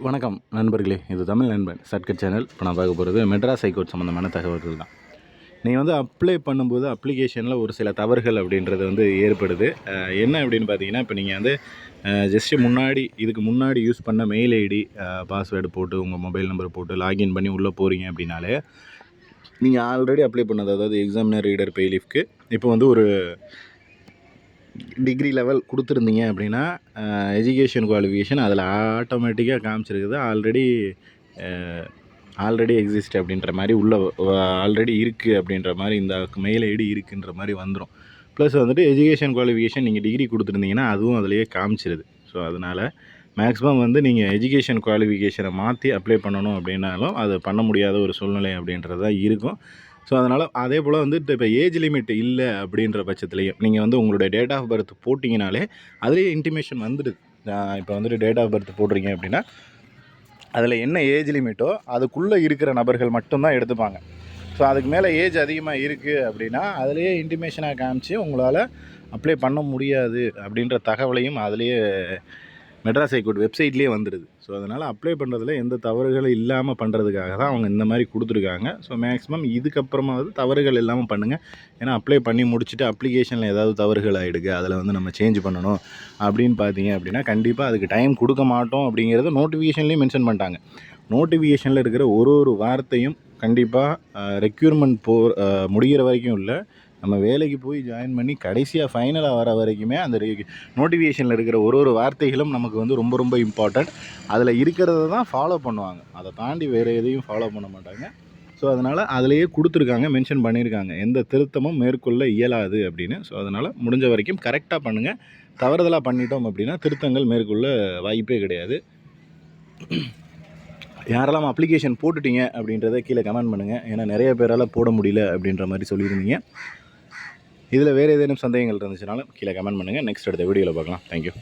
வணக்கம் நண்பர்களே, இது தமிழ் நண்பன் ஷார்ட்கட் சேனல். இப்போ நான் பார்க்க போகிறது மெட்ராஸ் ஹைகோர்ட் சம்மந்தமான தகவல்கள் தான். நீங்கள் வந்து அப்ளை பண்ணும்போது அப்ளிகேஷனில் ஒரு சில தவறுகள் அப்படின்றது வந்து ஏற்படுது. என்ன அப்படின்னு பார்த்தீங்கன்னா, இப்போ நீங்கள் வந்து ஜஸ்ட்டு இதுக்கு முன்னாடி யூஸ் பண்ண மெயில் ஐடி, பாஸ்வேர்டு போட்டு உங்கள் மொபைல் நம்பர் போட்டு லாகின் பண்ணி உள்ளே போகிறீங்க அப்படின்னாலே, நீங்கள் ஆல்ரெடி அப்ளை பண்ணது, அதாவது எக்ஸாமினர் ரீடர் பெய்லிஃப்க்கு இப்போ வந்து ஒரு டிகிரி லெவல் கொடுத்துருந்தீங்க அப்படின்னா, எஜுகேஷன் குவாலிஃபிகேஷன் அதில் ஆட்டோமேட்டிக்காக காமிச்சிருக்குது. ஆல்ரெடி எக்ஸிஸ்ட் அப்படின்ற மாதிரி ஆல்ரெடி இருக்குது அப்படின்ற மாதிரி இந்த மெயில் ஐடி இருக்குன்ற மாதிரி வந்துடும். ப்ளஸ் வந்துட்டு எஜுகேஷன் குவாலிஃபிகேஷன் நீங்கள் டிகிரி கொடுத்துருந்தீங்கன்னா அதுவும் அதிலேயே காமிச்சிருது. ஸோ அதனால் மேக்ஸிமம் வந்து நீங்கள் எஜுகேஷன் குவாலிஃபிகேஷனை மாற்றி அப்ளை பண்ணணும் அப்படின்னாலும் அது பண்ண முடியாத ஒரு சூழ்நிலை அப்படின்றது தான் இருக்கும். ஸோ அதனால் அதே போல் வந்துட்டு இப்போ ஏஜ் லிமிட் இல்லை அப்படின்ற பட்சத்துலேயும் நீங்கள் வந்து உங்களுடைய டேட் ஆஃப் பர்த் போட்டிங்கனாலே அதுலேயே இன்டிமேஷன் வந்துடுது. இப்போ வந்துட்டு டேட் ஆஃப் பர்த் போடுறீங்க அப்படின்னா அதில் என்ன ஏஜ் லிமிட்டோ அதுக்குள்ளே இருக்கிற நபர்கள் மட்டும்தான் எடுத்துப்பாங்க. ஸோ அதுக்கு மேலே ஏஜ் அதிகமாக இருக்குது அப்படின்னா அதிலேயே இன்டிமேஷனாக காமிச்சு உங்களால் அப்ளை பண்ண முடியாது அப்படின்ற தகவலையும் அதிலேயே மெட்ராஸ் ஹைகோர்ட் வெப்சைட்லேயே வந்துடுது. ஸோ அதனால் அப்ளை பண்ணுறதுல எந்த தவறுகளும் இல்லாமல் பண்ணுறதுக்காக தான் அவங்க இந்த மாதிரி கொடுத்துருக்காங்க. ஸோ மேக்ஸிமம் இதுக்கப்புறமாவது தவறுகள் இல்லாமல் பண்ணுங்கள். ஏன்னா அப்ளை பண்ணி முடிச்சுட்டு அப்ளிகேஷனில் ஏதாவது தவறுகள் ஆகிடுது, அதில் வந்து நம்ம சேஞ்ச் பண்ணணும் அப்படின்னு பார்த்தீங்க அப்படின்னா கண்டிப்பாக அதுக்கு டைம் கொடுக்க மாட்டோம் அப்படிங்கிறத நோட்டிஃபிகேஷன்லேயும் மென்ஷன் பண்ணிட்டாங்க. நோட்டிஃபிகேஷனில் இருக்கிற ஒரு வார்த்தையும் கண்டிப்பாக ரெக்யூர்மெண்ட் முடிகிற வரைக்கும் இல்லை, நம்ம வேலைக்கு போய் ஜாயின் பண்ணி கடைசியாக ஃபைனலாக வர வரைக்குமே அந்த நோட்டிஃபிகேஷனில் இருக்கிற ஒரு வார்த்தைகளும் நமக்கு வந்து ரொம்ப ரொம்ப இம்பார்ட்டண்ட். அதில் இருக்கிறத தான் ஃபாலோ பண்ணுவாங்க, அதை தாண்டி வேறு எதையும் ஃபாலோ பண்ண மாட்டாங்க. ஸோ அதனால் அதிலேயே கொடுத்துருக்காங்க, மென்ஷன் பண்ணியிருக்காங்க எந்த திருத்தமும் மேற்கொள்ள இயலாது அப்படின்னு. ஸோ அதனால் முடிஞ்ச வரைக்கும் கரெக்டாக பண்ணுங்கள். தவறுதலாக பண்ணிட்டோம் அப்படின்னா திருத்தங்கள் மேற்கொள்ள வாய்ப்பே கிடையாது. யாரெல்லாம் அப்ளிகேஷன் போட்டுட்டீங்க அப்படின்றத கீழே கமெண்ட் பண்ணுங்கள். ஏன்னா நிறைய பேரால் போட முடியல அப்படின்ற மாதிரி சொல்லியிருந்தீங்க. இதில் வேறு ஏதேனும் சந்தேகங்கள் இருந்துச்சுனாலும் கீழே கமெண்ட் பண்ணுங்கள். நெக்ஸ்ட் அடுத்த வீடியோவில் பார்க்கலாம். தேங்க்யூ.